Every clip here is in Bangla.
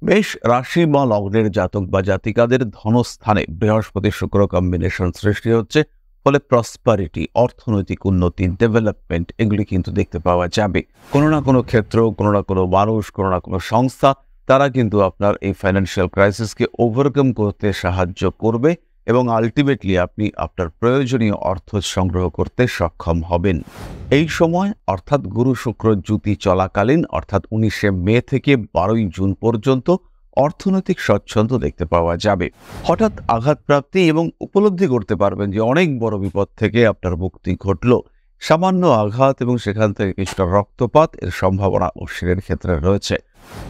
মেষ রাশি বা লগ্নের জাতক বা জাতিকাদের ধনস্থানে বৃহস্পতি শুক্র কম্বিনেশন সৃষ্টি হচ্ছে, ফলে প্রসপারিটি, অর্থনৈতিক উন্নতি, ডেভেলপমেন্ট এগুলি কিন্তু দেখতে পাওয়া যাবে। কোনো না কোনো ক্ষেত্র, কোনো না কোনো মানুষ, কোনো না কোনো সংস্থা তারা কিন্তু আপনার এই ফাইন্যান্সিয়াল ক্রাইসিসকে ওভারকাম করতে সাহায্য করবে এবং আলটিমেটলি আপনি আপনার প্রয়োজনীয় অর্থ সংগ্রহ করতে সক্ষম হবেন। এই সময় অর্থাৎ গুরু শুক্র যুতি চলাকালীন অর্থাৎ 19শে মে থেকে 12ই জুন পর্যন্ত অর্থনৈতিক স্বচ্ছন্দ দেখতে পাওয়া যাবে। হঠাৎ আঘাতপ্রাপ্তি এবং উপলব্ধি করতে পারবেন যে অনেক বড় বিপদ থেকে আপনার মুক্তি ঘটল। সামান্য আঘাত এবং সেখান থেকে কিছুটা রক্তপাত এর সম্ভাবনা অশ্বিনের ক্ষেত্রে রয়েছে।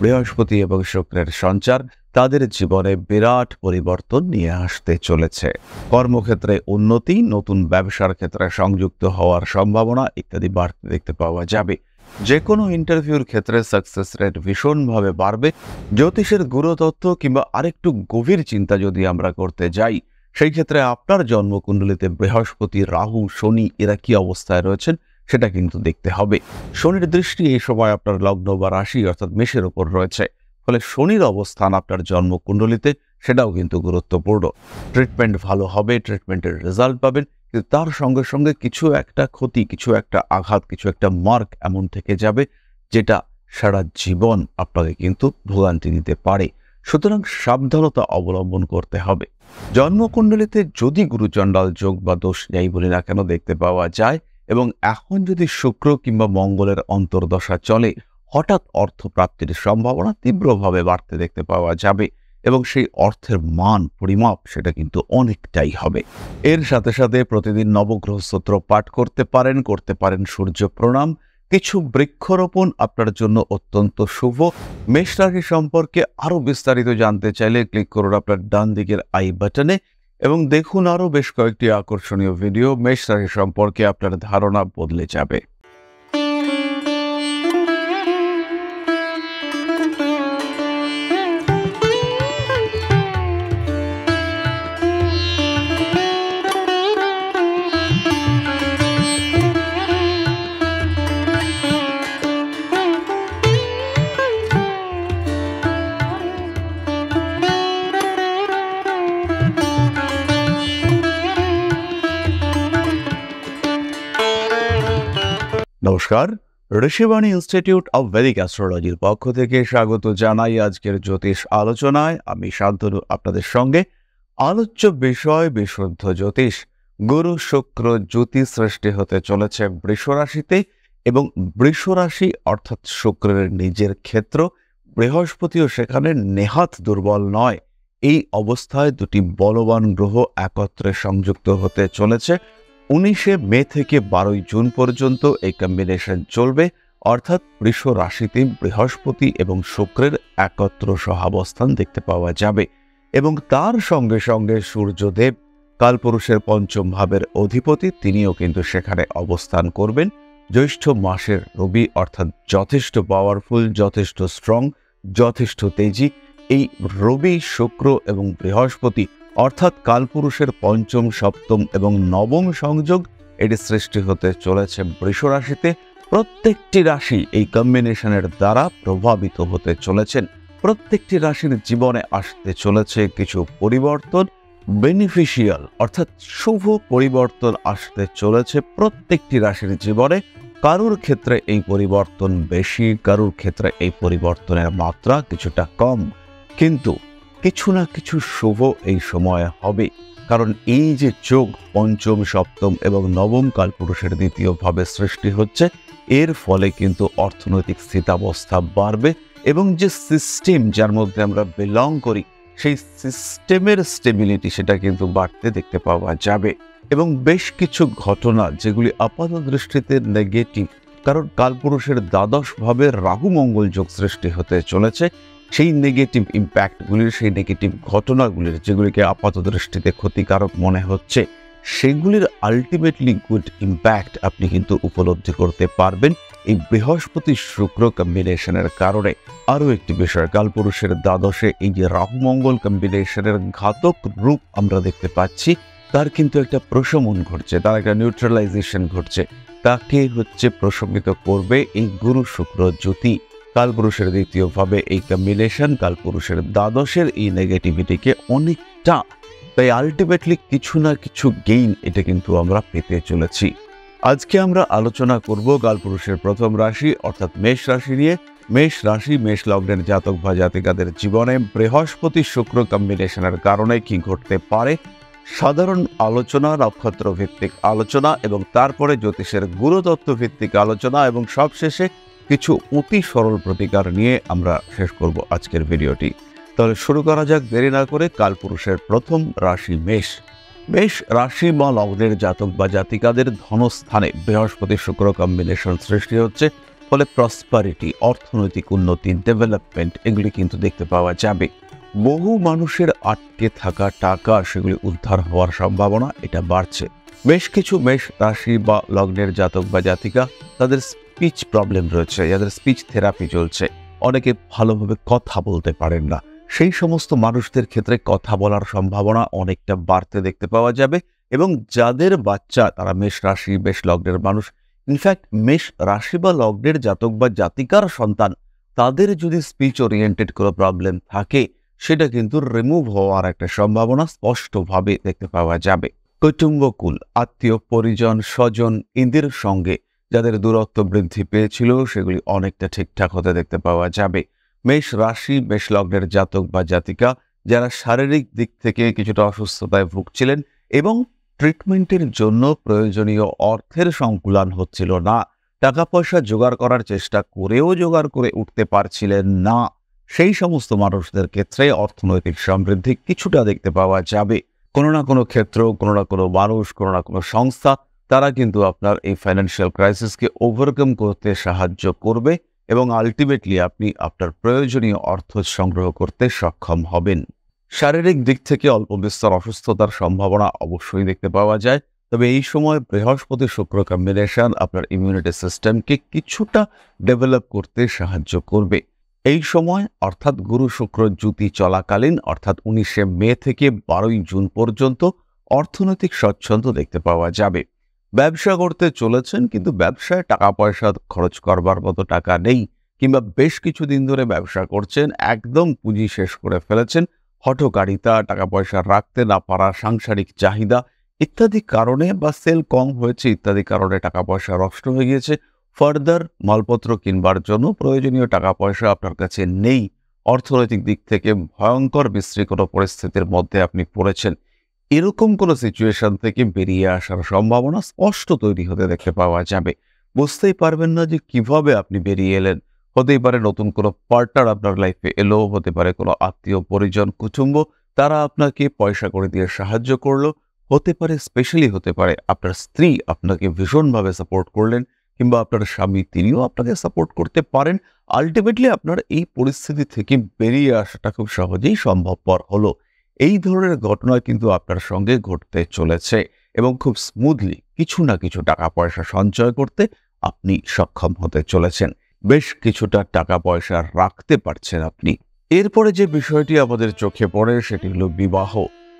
বৃহস্পতি এবং শুক্রের সঞ্চার তাদের জীবনে বিরাট পরিবর্তন নিয়ে আসতে চলেছে। কর্মক্ষেত্রে উন্নতি, নতুন ব্যবসার ক্ষেত্রে সংযুক্ত হওয়ার সম্ভাবনা ইত্যাদি বাড়তে দেখতে পাওয়া যাবে। যে কোনো ইন্টারভিউর ক্ষেত্রে সাকসেস রেট ভীষণভাবে বাড়বে। জ্যোতিষের গুরুতত্ত্ব কিংবা আরেকটু গভীর চিন্তা যদি আমরা করতে যাই, সেই ক্ষেত্রে আপনার জন্মকুণ্ডলিতে বৃহস্পতি, রাহু, শনি এরা কি অবস্থায় রয়েছেন সেটা কিন্তু দেখতে হবে। শনির দৃষ্টি এই সময় আপনার লগ্ন বা রাশি অর্থাৎ মেষের উপর রয়েছে, ফলে শনির অবস্থান আপনার জন্মকুণ্ডলিতে সেটাও কিন্তু গুরুত্বপূর্ণ। ট্রিটমেন্ট ভালো হবে, ট্রিটমেন্টের রেজাল্ট পাবেন, কিন্তু তার সঙ্গে সঙ্গে কিছু একটা ক্ষতি, কিছু একটা আঘাত, কিছু একটা মার্ক এমন থেকে যাবে যেটা সারা জীবন আপনাকে কিন্তু ভোগান্তি দিতে পারে। সুতরাং সাবধানতা অবলম্বন করতে হবে। জন্মকুণ্ডলিতে যদি গুরুচণ্ডাল যোগ বা দোষ যাই বলি না কেন দেখতে পাওয়া যায় এবং এখন যদি শুক্র কিংবা মঙ্গলের অন্তর্দশা চলে, হঠাৎ অর্থপ্রাপ্তির সম্ভাবনা তীব্রভাবে বাড়তে দেখতে পাওয়া যাবে এবং সেই অর্থের মান পরিমাপ সেটা কিন্তু অনেকটাই হবে। এর সাথে সাথে প্রতিদিন নবগ্রহ স্তোত্র পাঠ করতে পারেন সূর্য প্রণাম। কিছু বৃক্ষরোপণ আপনার জন্য অত্যন্ত শুভ। মেষ রাশি সম্পর্কে আরো বিস্তারিত জানতে চাইলে ক্লিক করুন আপনার ডান দিকের আই বাটনে এবং দেখুন আরো বেশ কয়েকটি আকর্ষণীয় ভিডিও। মেষ রাশি সম্পর্কে আপনার ধারণা বদলে যাবে। নমস্কার, ঋষিবাণী ইনস্টিটিউট অব ভেদিক অ্যাস্ট্রোলজির পক্ষ থেকে স্বাগত জানাই আজকের জ্যোতিষ আলোচনায়। আমি শান্তনু আপনাদের সঙ্গে। আলোচ্য বিষয় বিশুদ্ধ জ্যোতিষ। গুরু শুক্র জ্যোতি সৃষ্টি হতে চলেছে বৃষ রাশিতে এবং বৃষ রাশি অর্থাৎ শুক্রের নিজের ক্ষেত্র। বৃহস্পতিও সেখানে নেহাত দুর্বল নয়। এই অবস্থায় দুটি বলবান গ্রহ একত্রে সংযুক্ত হতে চলেছে। 19শে মে থেকে 12ই জুন পর্যন্ত এই কম্বিনেশন চলবে, অর্থাৎ বৃষ রাশিতে বৃহস্পতি এবং শুক্রের একত্র সহাবস্থান দেখতে পাওয়া যাবে এবং তার সঙ্গে সঙ্গে সূর্যদেব, কালপুরুষের পঞ্চম ভাবের অধিপতি, তিনিও কিন্তু সেখানে অবস্থান করবেন। জ্যৈষ্ঠ মাসের রবি অর্থাৎ যথেষ্ট পাওয়ারফুল, যথেষ্ট স্ট্রং, যথেষ্ট তেজি। এই রবি, শুক্র এবং বৃহস্পতি অর্থাৎ কালপুরুষের পঞ্চম, সপ্তম এবং নবম সংযোগ এটি সৃষ্টি হতে চলেছে বৃষ রাশিতে। প্রত্যেকটি রাশি এই কম্বিনেশনের দ্বারা প্রভাবিত হতে চলেছেন। প্রত্যেকটি রাশির জীবনে আসতে চলেছে কিছু পরিবর্তন, বেনিফিশিয়াল অর্থাৎ শুভ পরিবর্তন আসতে চলেছে প্রত্যেকটি রাশির জীবনে। কারুর ক্ষেত্রে এই পরিবর্তন বেশি, কারুর ক্ষেত্রে এই পরিবর্তনের মাত্রা কিছুটা কম, কিন্তু কিছু না কিছু শুভ এই সময়ে হবে। কারণ এই যে যোগ পঞ্চম, সপ্তম এবং নবম কালপুরুষের দ্বিতীয় ভাবে সৃষ্টি হচ্ছে, এর ফলে কিন্তু অর্থনৈতিক স্থিতাবস্থা বাড়বে এবং যে সিস্টেম যার মধ্যে আমরা বিলং করি সেই সিস্টেমের স্টেবিলিটি সেটা কিন্তু বাড়তে দেখতে পাওয়া যাবে। এবং বেশ কিছু ঘটনা যেগুলি আপাত দৃষ্টিতে নেগেটিভ, কারণ কালপুরুষের দ্বাদশ ভাবে রাহু মঙ্গল যোগ সৃষ্টি হতে চলেছে, সেই নেগেটিভ ইম্প্যাক্টগুলির, সেই নেগেটিভ ঘটনাগুলির যেগুলিকে আপাত দৃষ্টিতে ক্ষতিকারক মনে হচ্ছে, সেগুলির আলটিমেটলি গুড ইম্প্যাক্ট আপনি কিন্তু উপলব্ধি করতে পারবেন এই বৃহস্পতি শুক্র কম্বিনেশনের কারণে। আরও একটি বিষয়, কালপুরুষের দ্বাদশে এই যে রাহু মঙ্গল কম্বিনেশনের ঘাতক রূপ আমরা দেখতে পাচ্ছি, তার কিন্তু একটা প্রশমন ঘটছে, তার একটা নিউট্রালাইজেশন ঘটছে। তাকে প্রশমিত করবে এই গুরু শুক্র জ্যোতি। কালপুরুষের দ্বিতীয়ভাবে এই কম্বিনেশন কালপুরুষের দ্বাদশের এই নেগেটিভিটিকে অনেকটা, তাই আলটিমেটলি কিছু না কিছু গেইন এটা কিন্তু আমরা পেতে চলেছি। আজকে আমরা আলোচনা করব কালপুরুষের প্রথম রাশি অর্থাৎ মেষ রাশি নিয়ে। মেষ রাশি মেষ লগ্নের জাতক বা জাতিকাদের জীবনে বৃহস্পতি শুক্র কম্বিনেশনের কারণে কি ঘটতে পারে, সাধারণ আলোচনা, নক্ষত্র ভিত্তিক আলোচনা এবং তারপরে জ্যোতিষের গুরুতত্ত্ব ভিত্তিক আলোচনা এবং সবশেষে কিছু অতি সরল প্রতিকার নিয়ে আমরা শেষ করব আজকের ভিডিওটি। তাহলে শুরু করা যাক দেরি না করে। কালপুরুষের প্রথম রাশি মেষ। মেষ রাশি বা লগ্নের জাতক বা জাতিকাদের ধনস্থানে বৃহস্পতি শুক্র কম্বিনেশন সৃষ্টি হচ্ছে, ফলে প্রসপারিটি, অর্থনৈতিক উন্নতি, ডেভেলপমেন্ট এগুলি কিন্তু দেখতে পাওয়া যাবে। বহু মানুষের আটকে থাকা টাকা সেগুলি উদ্ধার হওয়ার সম্ভাবনা এটা বাড়ছে। বেশ কিছু মেষ রাশি বা লগ্নের জাতক বা জাতিকা তাদের স্পিচ প্রবলেম রয়েছে, যাদের স্পিচ থেরাপি চলছে, অনেকে ভালোভাবে কথা বলতে পারেন না, সেই সমস্ত মানুষদের ক্ষেত্রে কথা বলার সম্ভাবনা অনেকটা বাড়তে দেখতে পাওয়া যাবে। এবং যাদের বাচ্চা তারা মেষ রাশি মেষ লগ্নের মানুষ, ইনফ্যাক্ট মেষ রাশি বা লগ্নের জাতক বা জাতিকার সন্তান, তাদের যদি স্পিচ ওরিয়েন্টেড কোনো প্রবলেম থাকে সেটা কিন্তু রিমুভ হওয়ার একটা সম্ভাবনা স্পষ্টভাবে দেখতে পাওয়া যাবে। কুটুম্বকুল, আত্মীয় পরিজন, স্বজন এদের সঙ্গে যাদের দূরত্ব বৃদ্ধি পেয়েছিল সেগুলি অনেকটা ঠিকঠাক হতে দেখতে পাওয়া যাবে। মেষ রাশি মেষ লগ্নের জাতক বা জাতিকা যারা শারীরিক দিক থেকে কিছুটা অসুস্থতায় ভুগছিলেন এবং ট্রিটমেন্টের জন্য প্রয়োজনীয় অর্থের সংকুলান হচ্ছিল না, টাকা পয়সা জোগাড় করার চেষ্টা করেও জোগাড় করে উঠতে পারছিলেন না, সেই সমস্ত মানুষদের ক্ষেত্রে অর্থনৈতিক সমৃদ্ধি কিছুটা দেখতে পাওয়া যাবে। কোনো না কোনো ক্ষেত্র, কোনো না কোনো মানুষ, কোনো না কোনো সংস্থা তারা কিন্তু আপনার এই ফাইন্যান্সিয়াল ক্রাইসিসকে ওভারকাম করতে সাহায্য করবে এবং আলটিমেটলি আপনি আপনার প্রয়োজনীয় অর্থ সংগ্রহ করতে সক্ষম হবেন। শারীরিক দিক থেকে অল্প বিস্তর অসুস্থতার সম্ভাবনা অবশ্যই দেখতে পাওয়া যায়, তবে এই সময় বৃহস্পতি শুক্র কম্বিনেশন আপনার ইমিউনিটি সিস্টেমকে কিছুটা ডেভেলপ করতে সাহায্য করবে। এই সময় অর্থাৎ গুরু শুক্র যুতি চলাকালীন অর্থাৎ 19শে মে থেকে 12ই জুন পর্যন্ত অর্থনৈতিক স্বচ্ছন্দ দেখতে পাওয়া যাবে। ব্যবসা করতে চলেছেন কিন্তু ব্যবসায় টাকা পয়সা খরচ করবার মতো টাকা নেই, কিংবা বেশ কিছুদিন ধরে ব্যবসা করছেন, একদম পুঁজি শেষ করে ফেলেছেন, হঠকারিতা, টাকা পয়সা রাখতে না পারা, সাংসারিক চাহিদা ইত্যাদি কারণে বা সেল কম হয়েছে ইত্যাদি কারণে টাকা পয়সা নষ্ট হয়ে গিয়েছে, ফার্দার মালপত্র কিনবার জন্য প্রয়োজনীয় টাকা পয়সা আপনার কাছে নেই, অর্থনৈতিক দিক থেকে ভয়ঙ্কর বিশ্রী কোনো পরিস্থিতির মধ্যে আপনি পড়েছেন, এরকম কোনো সিচুয়েশন থেকে বেরিয়ে আসার সম্ভাবনা স্পষ্ট তৈরি হতে দেখতে পাওয়া যাবে। বুঝতেই পারবেন না যে কিভাবে আপনি বেরিয়ে এলেন। হতেই পারে নতুন কোনো পার্টনার আপনার লাইফে এলো, হতে পারে কোনো আত্মীয় পরিজন কুটুম্ব তারা আপনাকে পয়সা করে দিয়ে সাহায্য করলো, হতে পারে স্পেশালি হতে পারে আপনার স্ত্রী আপনাকে ভীষণভাবে সাপোর্ট করলেন, কিংবা আপনার স্বামী তিনিও আপনাকে সাপোর্ট করতে পারেন। আলটিমেটলি আপনার এই পরিস্থিতি থেকে বেরিয়ে আসাটা খুব সহজেই সম্ভবপর হলো। এই ধরনের ঘটনা কিন্তু আপনার সঙ্গে ঘটতে চলেছে এবং খুব স্মুথলি কিছু না কিছু টাকা পয়সা সঞ্চয় করতে আপনি সক্ষম হতে চলেছেন। বেশ কিছুটা টাকা পয়সা রাখতে পারছেন আপনি। এরপরে যে বিষয়টি আমাদের চোখে পড়ে সেটি হলো বিবাহ।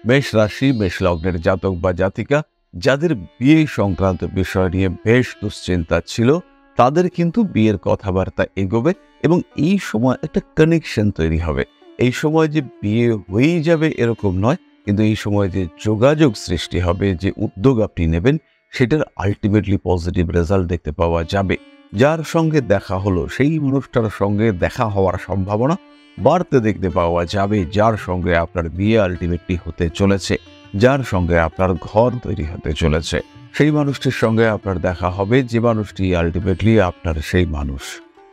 মেষ রাশি মেষ লগ্নের জাতক বা জাতিকা যাদের বিয়ে সংক্রান্ত বিষয় নিয়ে বেশ দুশ্চিন্তা ছিল, তাদের কিন্তু বিয়ের কথাবার্তা এগোবে এবং এই সময় একটা কানেকশন তৈরি হবে। এই সময় যে বিয়ে হয়েই যাবে এরকম নয়, কিন্তু এই সময় যে যোগাযোগ সৃষ্টি হবে, যে উদ্যোগ আপনি নেবেন সেটার আলটিমেটলি পজিটিভ রেজাল্ট দেখতে পাওয়া যাবে। যার সঙ্গে দেখা হলো সেই মানুষটার সঙ্গে দেখা হওয়ার সম্ভাবনা বাড়তে দেখতে পাওয়া যাবে, যার সঙ্গে আপনার বিয়ে আলটিমেটলি হতে চলেছে, যার সঙ্গে আপনার ঘর তৈরি হতে চলেছে, সেই মানুষটির সঙ্গে আপনার দেখা হবে, যে মানুষটি আলটিমেটলি আপনার সেই মানুষ।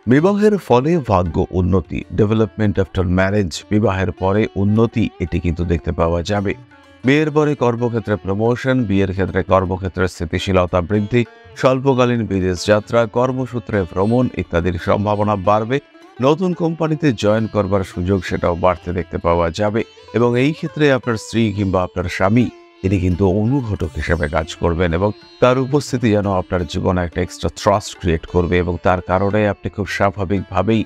বিবাহের ফলে ভাগ্য উন্নতি, ডেভেলপমেন্ট আফটার ম্যারেজ, বিবাহের পরে উন্নতি এটি কিন্তু দেখতে পাওয়া যাবে। বিয়ের পরে কর্মক্ষেত্রে প্রমোশন, বিয়ের ক্ষেত্রে কর্মক্ষেত্রে স্থিতিশীলতা বৃদ্ধি, স্বল্পকালীন বিদেশ যাত্রা, কর্মসূত্রে ভ্রমণ ইত্যাদির সম্ভাবনা বাড়বে। নতুন কোম্পানিতে জয়েন করবার সুযোগ সেটাও বাড়তে দেখতে পাওয়া যাবে এবং এই ক্ষেত্রে আপনার স্ত্রী কিংবা আপনার স্বামী তিনি কিন্তু অনুঘটক হিসেবে কাজ করবেন এবং তার উপস্থিতি যেন আপনার জীবনে একটা এক্সট্রা ট্রাস্ট ক্রিয়েট করবে এবং তার কারণে আপনি খুব স্বাভাবিকভাবেই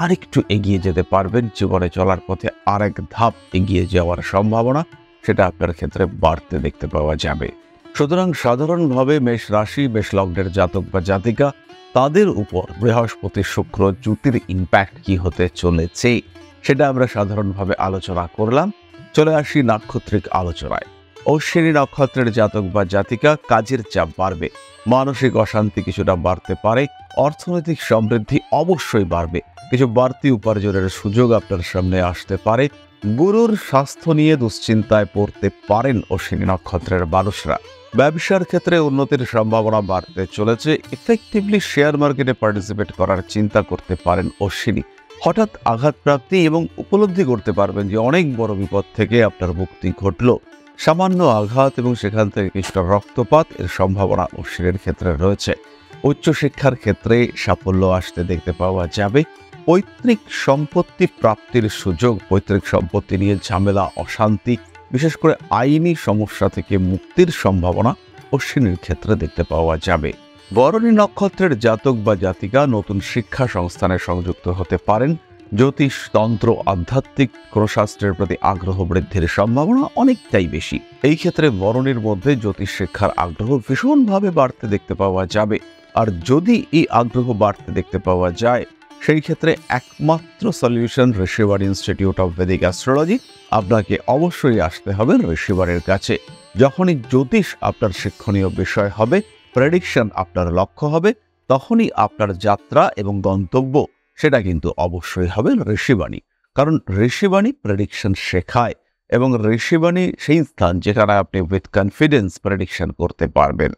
আরেকটু এগিয়ে যেতে পারবেন। জীবনে চলার পথে আরেক ধাপ এগিয়ে যাওয়ার সম্ভাবনা সেটা আপনার ক্ষেত্রে বাড়তে দেখতে পাওয়া যাবে। সুতরাং সাধারণভাবে মেষ রাশি মেষ লগ্নের জাতক বা জাতিকা তাদের উপর বৃহস্পতি শুক্র জ্যোতির ইম্প্যাক্ট কি হতে চলেছে সেটা আমরা সাধারণভাবে আলোচনা করলাম। চলে আসি নাক্ষত্রিক আলোচনায়। অশ্বিনী নক্ষত্রের জাতক বা জাতিকা কাজের চাপ বাড়বে, মানসিক অশান্তি কিছুটা বাড়তে পারে, অর্থনৈতিক সমৃদ্ধি অবশ্যই বাড়বে, কিছু বাড়তি উপার্জনের সুযোগ আপনার সামনে আসতে পারে। গুরুর স্বাস্থ্য নিয়ে দুশ্চিন্তায় পড়তে পারেন অশ্বিনী নক্ষত্রের মানুষরা। ব্যবসার ক্ষেত্রে উন্নতির সম্ভাবনা বাড়তে চলেছে। ইফেক্টিভলি শেয়ার মার্কেটে পার্টিসিপেট করার চিন্তা করতে পারেন অশ্বিনী। হঠাৎ আঘাতপ্রাপ্তি এবং উপলব্ধি করতে পারবেন যে অনেক বড় বিপদ থেকে আপনার মুক্তি ঘটল। সামান্য আঘাত এবং সেখান থেকে কিছুটা রক্তপাত এর সম্ভাবনা অশ্বিনীর ক্ষেত্রে রয়েছে। উচ্চশিক্ষার ক্ষেত্রে সাফল্য আসতে দেখতে পাওয়া যাবে। পৈতৃক সম্পত্তি প্রাপ্তির সুযোগ, পৈতৃক সম্পত্তি নিয়ে ঝামেলা, অশান্তি, বিশেষ করে আইনি সমস্যা থেকে মুক্তির সম্ভাবনা অশ্বিনীর ক্ষেত্রে দেখতে পাওয়া যাবে। বরণী নক্ষত্রের জাতক বা জাতিকা নতুন শিক্ষা সংস্থানে সংযুক্ত হতে পারেন। জ্যোতিষ, তন্ত্র, আধ্যাত্মিক শাস্ত্রের প্রতি আগ্রহ বৃদ্ধির সম্ভাবনা অনেকটাই বেশি। এই ক্ষেত্রে বরণীর মধ্যে জ্যোতিষ শিক্ষার আগ্রহ ভীষণভাবে বাড়তে দেখতে পাওয়া যাবে। আর যদি এই আগ্রহ বাড়তে দেখতে পাওয়া যায়, সেই ক্ষেত্রে একমাত্র solution Rishibani institute of Vedic astrology. আপনাকে অবশ্যই আসতে হবে ঋষিবাণীর কাছে। যখনই জ্যোতিষ আপনার শিক্ষণীয় বিষয় হবে, প্রেডিকশন আপনার লক্ষ্য হবে, তখনই আপনার যাত্রা এবং গন্তব্য সেটা কিন্তু অবশ্যই হবে ঋষিবাণী। কারণ ঋষিবাণী প্রেডিকশন শেখায় এবং ঋষিবাণী সেই স্থান যেখানে আপনি উইথ কনফিডেন্স প্রেডিকশন করতে পারবেন।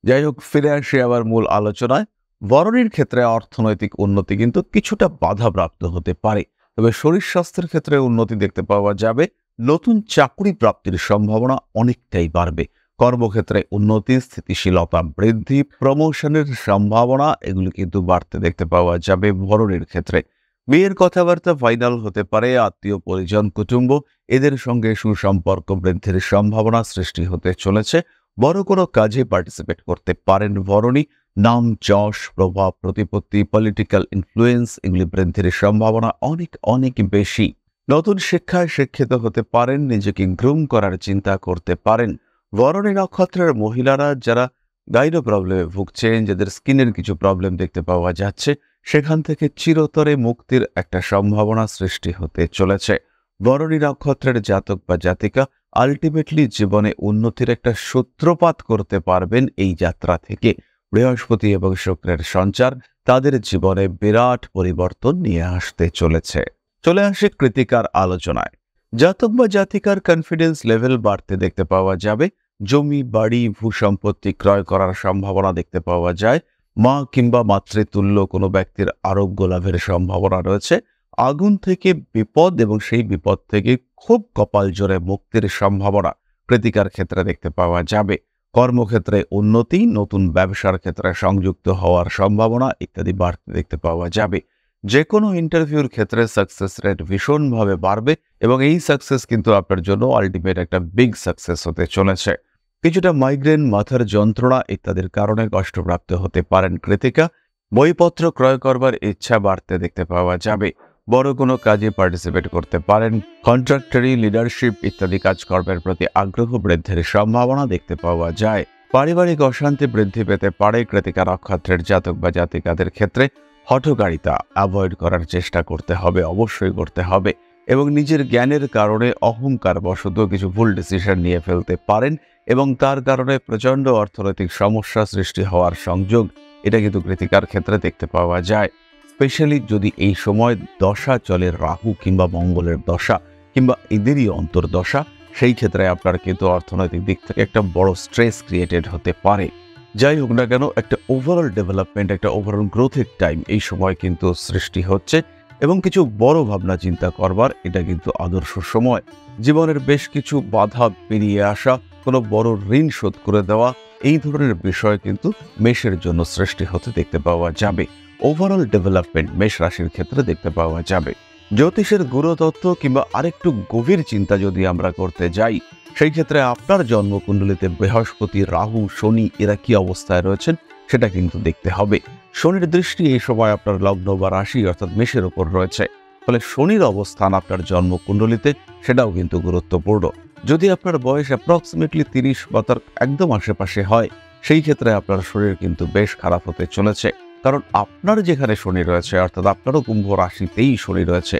যাই হোক, ফিরে আসি আবার মূল আলোচনায়। বরণীর ক্ষেত্রে অর্থনৈতিক উন্নতি কিন্তু কিছুটা বাধাপ্রাপ্ত হতে পারে, তবে শরীর স্বাস্থ্যের ক্ষেত্রে উন্নতি দেখতে পাওয়া যাবে। নতুন চাকরি প্রাপ্তির সম্ভাবনা অনেকটাই বাড়বে। কর্মক্ষেত্রে উন্নতি, স্থিতিশীলতা বৃদ্ধি, প্রমোশনের সম্ভাবনা এগুলো কিন্তু বাড়তে দেখতে পাওয়া যাবে বরণীর ক্ষেত্রে। বিয়ের কথাবার্তা ফাইনাল হতে পারে। আত্মীয় পরিজন, কুটুম্ব এদের সঙ্গে সুসম্পর্ক বৃদ্ধির সম্ভাবনা সৃষ্টি হতে চলেছে। বড় কোনো কাজে পার্টিসিপেট করতে পারেন বরণী। নাম, যশ, প্রভাব, প্রতিপত্তি, পলিটিক্যাল ইনফ্লুয়েন্স এগুলি বৃদ্ধির সম্ভাবনা অনেক অনেক বেশি। নতুন শিক্ষায় শিক্ষিত হতে পারেন, নিজেকে গ্রুম করার চিন্তা করতে পারেন। বরণী নক্ষত্রের মহিলারা যারা গাইনো প্রবলেমে ভুগছেন, যাদের স্কিনের কিছু প্রবলেম দেখতে পাওয়া যাচ্ছে, সেখান থেকে চিরতরে মুক্তির একটা সম্ভাবনা সৃষ্টি হতে চলেছে। বরণী নক্ষত্রের জাতক বা জাতিকা আলটিমেটলি জীবনে উন্নতির একটা সূত্রপাত করতে পারবেন এই যাত্রা থেকে। বৃহস্পতি এবং শুক্রের সঞ্চার তাদের জীবনে বিরাট পরিবর্তন নিয়ে আসতে চলেছে। চলে আসে কৃতিকার আলোচনায়। জাতক বা জাতিকার কনফিডেন্স লেভেল বাড়তে দেখতে পাওয়া যাবে। জমি, বাড়ি, ভূসম্পত্তি ক্রয় করার সম্ভাবনা দেখতে পাওয়া যায়। মা কিংবা মাতৃতুল্য কোনো ব্যক্তির আরোগ্য লাভের সম্ভাবনা রয়েছে। আগুন থেকে বিপদ এবং সেই বিপদ থেকে খুব কপাল জোরে মুক্তির সম্ভাবনা কৃতিকার ক্ষেত্রে দেখতে পাওয়া যাবে। কর্মক্ষেত্রে উন্নতি, নতুন ব্যবসার ক্ষেত্রে সংযুক্ত হওয়ার সম্ভাবনা ইত্যাদি বাড়তে দেখতে পাওয়া যাবে। যে কোনো ইন্টারভিউর ক্ষেত্রে সাকসেস রেট ভীষণভাবে বাড়বে এবং এই সাকসেস কিন্তু আপনার জন্য আলটিমেট একটা বিগ সাকসেস হতে চলেছে। কিছুটা মাইগ্রেন, মাথার যন্ত্রণা ইত্যাদির কারণে কষ্টপ্রাপ্ত হতে পারেন কৃতিকা। বইপত্র ক্রয় করবার ইচ্ছা বাড়তে দেখতে পাওয়া যাবে। বড় কোনো কাজে পার্টিসিপেট করতে পারেন। কন্ট্রাক্টরি, লিডারশিপ ইত্যাদি কাজকর্মের প্রতি আগ্রহ বৃদ্ধির সম্ভাবনা দেখতে পাওয়া যায়। পারিবারিক অশান্তি বৃদ্ধি পেতে পারে কৃতিকা নক্ষত্রের জাতক বা জাতিকাদের ক্ষেত্রে। হঠকারিতা অ্যাভয়েড করার চেষ্টা করতে হবে, অবশ্যই করতে হবে। এবং নিজের জ্ঞানের কারণে অহংকার বশত কিছু ভুল ডিসিশন নিয়ে ফেলতে পারেন এবং তার কারণে প্রচণ্ড অর্থনৈতিক সমস্যা সৃষ্টি হওয়ার সংযোগ এটা কিন্তু কৃতিকার ক্ষেত্রে দেখতে পাওয়া যায়। স্পেশালি যদি এই সময় দশা চলে রাহু কিংবা মঙ্গলের দশা কিংবা এদেরই অন্তর্দশা, সেই ক্ষেত্রে আপনার কিন্তু অর্থনৈতিক দিক থেকে একটা বড় স্ট্রেস ক্রিয়েটেড হতে পারে। যাই হোক না কেন, একটা ওভারঅল ডেভেলপমেন্ট, একটা ওভারঅল গ্রোথের টাইম এই সময় কিন্তু সৃষ্টি হচ্ছে এবং কিছু বড় ভাবনা চিন্তা করবার এটা কিন্তু আদর্শ সময়। জীবনের বেশ কিছু বাধা পেরিয়ে আসা, কোনো বড় ঋণ শোধ করে দেওয়া, এই ধরনের বিষয় কিন্তু মেষের জন্য সৃষ্টি হতে দেখতে পাওয়া যাবে। ওভারঅল ডেভেলপমেন্ট মেষ রাশির ক্ষেত্রে দেখতে পাওয়া যাবে। জ্যোতিষের গুরুতত্ত্ব কিংবা আরেকটু গভীর চিন্তা যদি আমরা করতে যাই, সেই ক্ষেত্রে আপনার জন্মকুণ্ডলিতে বৃহস্পতি, রাহু, শনি এরা কি অবস্থায় রয়েছেন সেটা কিন্তু দেখতে হবে। শনির দৃষ্টি এই সময় আপনার লগ্ন বা রাশি অর্থাৎ মেষের উপর রয়েছে, ফলে শনির অবস্থান আপনার জন্মকুণ্ডলিতে সেটাও কিন্তু গুরুত্বপূর্ণ। যদি আপনার বয়স অ্যাপ্রক্সিমেটলি 30 বা তার একদম আশেপাশে হয়, সেই ক্ষেত্রে আপনার শরীর কিন্তু বেশ খারাপ হতে চলেছে। কারণ আপনার যেখানে শনি রয়েছে, অর্থাৎ আপনারও কুম্ভ রাশিতেই শনি রয়েছে,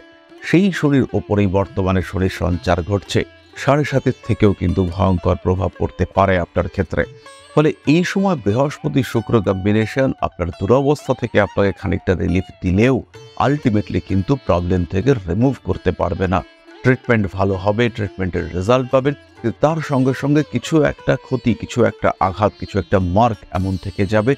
সেই শনির ওপরেই বর্তমানে শনির সঞ্চার ঘটছে। 7.5 থেকেও কিন্তু ভয়ঙ্কর প্রভাব পড়তে পারে আপনার ক্ষেত্রে। ফলে এই সময় বৃহস্পতি শুক্র কম্বিনেশন আপনার দুরবস্থা থেকে আপনাকে খানিকটা রিলিফ দিলেও আলটিমেটলি কিন্তু প্রবলেম থেকে রিমুভ করতে পারবে না। ট্রিটমেন্ট ভালো হবে, ট্রিটমেন্টের রেজাল্ট পাবেন, কিন্তু তার সঙ্গে সঙ্গে কিছু একটা ক্ষতি, কিছু একটা আঘাত, কিছু একটা মার্ক এমন থেকে যাবে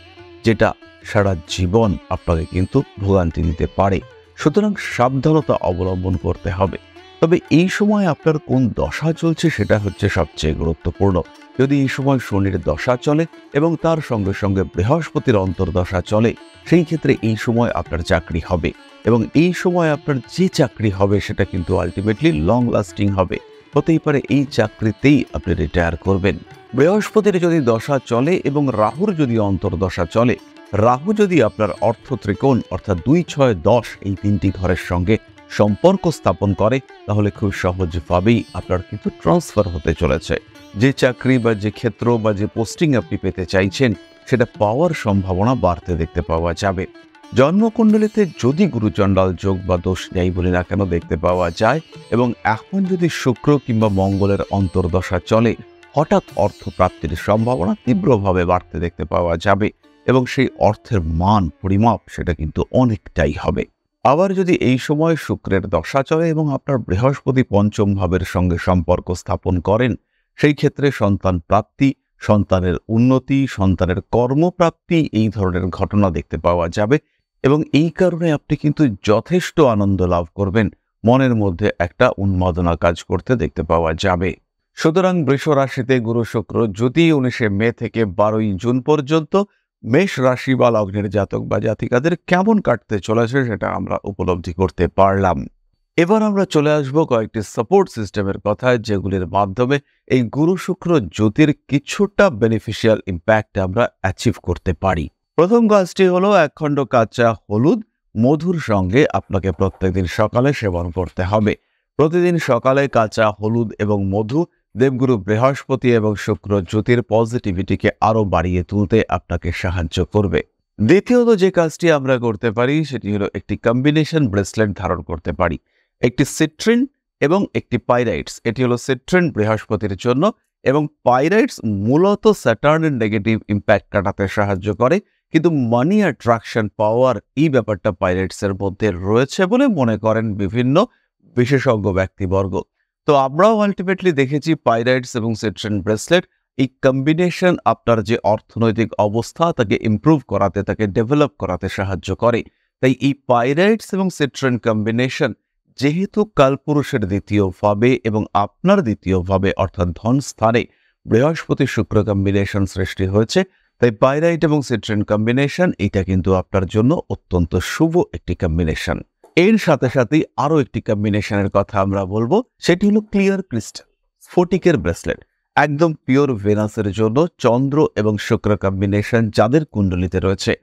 যেটা সারা জীবন আপনাকে কিন্তু ভোগান্তি দিতে পারে। সুতরাং সাবধানতা অবলম্বন করতে হবে। তবে এই সময় আপনার কোন দশা চলছে সেটা হচ্ছে সবচেয়ে গুরুত্বপূর্ণ। যদি এই সময় শনির দশা চলে এবং তার সঙ্গে সঙ্গে বৃহস্পতির অন্তর্দশা চলে, সেই ক্ষেত্রে এই সময় আপনার চাকরি হবে এবং এই সময় আপনার যে চাকরি হবে সেটা কিন্তু আলটিমেটলি লং লাস্টিং হবে। হতেই পারে এই চাকরিতেই আপনি রিটায়ার করবেন। বৃহস্পতির যদি দশা চলে এবং রাহুর যদি অন্তর্দশা চলে, রাহু যদি আপনার অর্থ ত্রিকোণ অর্থাৎ 2, 6, 10 এই 3টি ঘরের সঙ্গে সম্পর্ক স্থাপন করে, তাহলে খুব সহজভাবেই আপনার কিন্তু ট্রান্সফার হতে চলেছে। যে চাকরি বা যে ক্ষেত্র বা যে পোস্টিং আপনি পেতে চাইছেন সেটা পাওয়ার সম্ভাবনা বাড়তে দেখতে পাওয়া যাবে। জন্মকুণ্ডলিতে যদি গুরুচণ্ডাল যোগ বা দোষ যাই বলি না কেন দেখতে পাওয়া যায় এবং এখন যদি শুক্র কিংবা মঙ্গলের অন্তর্দশা চলে, হঠাৎ অর্থ প্রাপ্তির সম্ভাবনা তীব্রভাবে বাড়তে দেখতে পাওয়া যাবে এবং সেই অর্থের মান পরিমাপ সেটা কিন্তু অনেকটাই হবে। আবার যদি এই সময় শুক্রের দশা চলে এবং আপনার বৃহস্পতি পঞ্চম ভাবের সঙ্গে সম্পর্ক স্থাপন করেন, সেই ক্ষেত্রে সন্তান প্রাপ্তি, সন্তানের উন্নতি, সন্তানের কর্মপ্রাপ্তি এই ধরনের ঘটনা দেখতে পাওয়া যাবে এবং এই কারণে আপনি কিন্তু যথেষ্ট আনন্দ লাভ করবেন। মনের মধ্যে একটা উন্মাদনা কাজ করতে দেখতে পাওয়া যাবে। সুতরাং বৃষ রাশিতে গুরু শুক্র যদি 19 মে থেকে 12 জুন পর্যন্ত মেষ রাশি বা লগ্নের জাতক বা জাতিকাদের কেমন কাটতে চলেছে সেটা আমরা উপলব্ধি করতে পারলাম। এবার আমরা চলে আসব কয়েকটি সাপোর্ট সিস্টেমের কথায়, যেগুলির মাধ্যমে এই গুরু শুক্র জ্যোতির কিছুটা বেনিফিশিয়াল ইম্প্যাক্ট আমরা অ্যাচিভ করতে পারি। প্রথম কাজটি হলো 1 খণ্ড কাঁচা হলুদ মধুর সঙ্গে আপনাকে প্রত্যেকদিন সকালে সেবন করতে হবে। প্রতিদিন সকালে কাঁচা হলুদ এবং মধু দেবগুরু বৃহস্পতি এবং শুক্র জ্যোতির পজিটিভিটিকে আরো বাড়িয়ে তুলতে আপনাকে সাহায্য করবে। দ্বিতীয়ত যে কাজটি আমরা করতে পারি সেটি হলো একটি কম্বিনেশন ব্রেসলেট ধারণ করতে পারি। একটি সিট্রিন এবং একটি পাইরাইটস। এটি হলো সিট্রিন বৃহস্পতির জন্য এবং পাইরাইটস মূলত স্যাটার্নের নেগেটিভ ইম্প্যাক্ট কাটাতে সাহায্য করে, কিন্তু মানি অ্যাট্রাকশন পাওয়ার এই ব্যাপারটা পাইরাইটসের মধ্যে রয়েছে বলে মনে করেন বিভিন্ন বিশেষজ্ঞ ব্যক্তিবর্গ। তো আমরাও আলটিমেটলি দেখেছি পাইরাইটস এবং সিট্রিন ব্রেসলেট এই কম্বিনেশন আপনার যে অর্থনৈতিক অবস্থা তাকে ইমপ্রুভ করাতে, তাকে ডেভেলপ করাতে সাহায্য করে। তাই এই পাইরাইটস এবং সিট্রিন কম্বিনেশন যেহেতু কালপুরুষের দ্বিতীয় ভাবে এবং আপনার দ্বিতীয় ভাবে অর্থাৎ ধন স্থানে বৃহস্পতি শুক্র কম্বিনেশন সৃষ্টি হয়েছে, তাই পাইরাইট এবং সিট্রিন কম্বিনেশন এটা কিন্তু আপনার জন্য অত্যন্ত শুভ একটি কম্বিনেশন। এর সাথে সাথেই আরো একটি কম্বিনেশনের কথা আমরা বলবো, সেটি হলো ক্লিয়ার ক্রিস্টাল স্ফটিকের ব্রেসলেট। একদম পিওর ভেনাসের জন্য চন্দ্র এবং শুক্র কম্বিনেশন যাদের কুণ্ডলিতে রয়েছে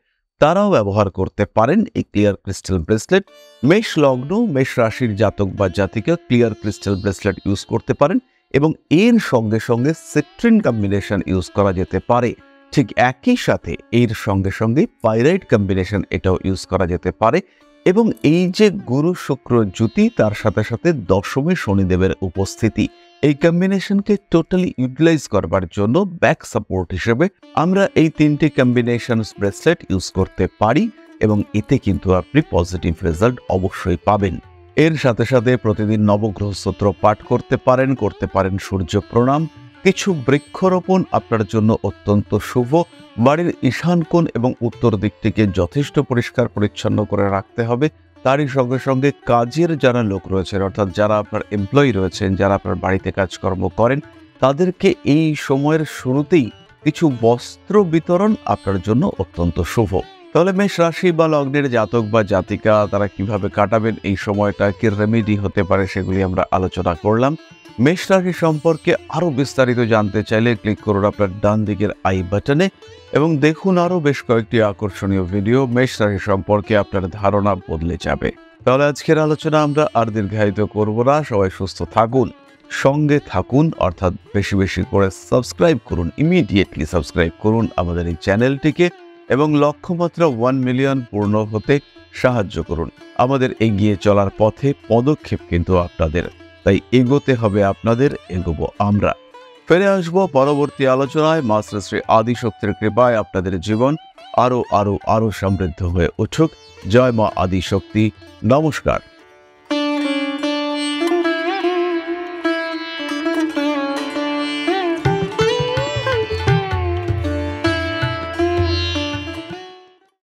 তারাও ব্যবহার করতে পারেন এই ক্লিয়ার ক্রিস্টাল ব্রেসলেট। মেষ লগ্ন, মেষ রাশির জাতক বা জাতিকা ক্লিয়ার ক্রিস্টাল ব্রেসলেট ইউজ করতে পারেন এবং এর সঙ্গে সঙ্গে সিট্রিন কম্বিনেশন ইউজ করা যেতে পারে। ঠিক একই সাথে এর সঙ্গে সঙ্গে পাইরাইট কম্বিনেশন এটাও ইউজ করা যেতে পারে এবং এই যে গুরু শুক্র জ্যোতি তার সাথে সাথে দশমে শনিদেবের উপস্থিতি, এই কম্বিনেশনকে টোটালি ইউটিলাইজ করবার জন্য ব্যাক সাপোর্ট হিসেবে আমরা এই 3টি কম্বিনেশন ব্রেসলেট ইউজ করতে পারি এবং এতে কিন্তু আপনি পজিটিভ রেজাল্ট অবশ্যই পাবেন। এর সাথে সাথে প্রতিদিন নবগ্রহ স্তোত্র পাঠ করতে পারেন সূর্য প্রণাম। কিছু বৃক্ষরোপণ আপনার জন্য অত্যন্ত শুভ। বাড়ির ঈশান কোণ এবং উত্তর দিকটিকে যথেষ্ট পরিষ্কার পরিচ্ছন্ন করে রাখতে হবে। তারই সঙ্গে সঙ্গে কাজের যারা লোক রয়েছেন অর্থাৎ যারা আপনার এমপ্লয়ি রয়েছেন, যারা আপনার বাড়িতে কাজকর্ম করেন, তাদেরকে এই সময়ের শুরুতেই কিছু বস্ত্র বিতরণ আপনার জন্য অত্যন্ত শুভ। তাহলে মেষ রাশি বা লগ্নের জাতক বা জাতিকা তারা কিভাবে কাটাবেন এই সময়টা, কি রেমেডি হতে পারে সেগুলি আমরা আলোচনা করলাম। মেষ রাশি সম্পর্কে আরো বিস্তারিত জানতে চাইলে ক্লিক করুন আপনার ডান দিকের আই বাটনে এবং দেখুন আরো বেশ কয়েকটি আকর্ষণীয় ভিডিও। মেষ রাশি সম্পর্কে আপনার ধারণা বদলে যাবে। তাহলে আজকের আলোচনা আমরা আর দীর্ঘায়িত করব না। সবাই সুস্থ থাকুন, সঙ্গে থাকুন, অর্থাৎ বেশি বেশি করে সাবস্ক্রাইব করুন, ইমিডিয়েটলি সাবস্ক্রাইব করুন আমাদের এই চ্যানেলটিকে এবং লক্ষ্যমাত্রা 1 মিলিয়ন পূর্ণ হতে সাহায্য করুন। আমাদের এগিয়ে চলার পথে পদক্ষেপ কিন্তু আপনাদের, তাই এগোতে হবে আপনাদের, এগোবো আমরা। ফিরে আসবো পরবর্তী আলোচনায়। মা শ্রী শ্রী আদিশক্তির কৃপায় আপনাদের জীবন আরো সমৃদ্ধ হয়ে উঠুক। জয় মা আদিশক্তি। নমস্কার।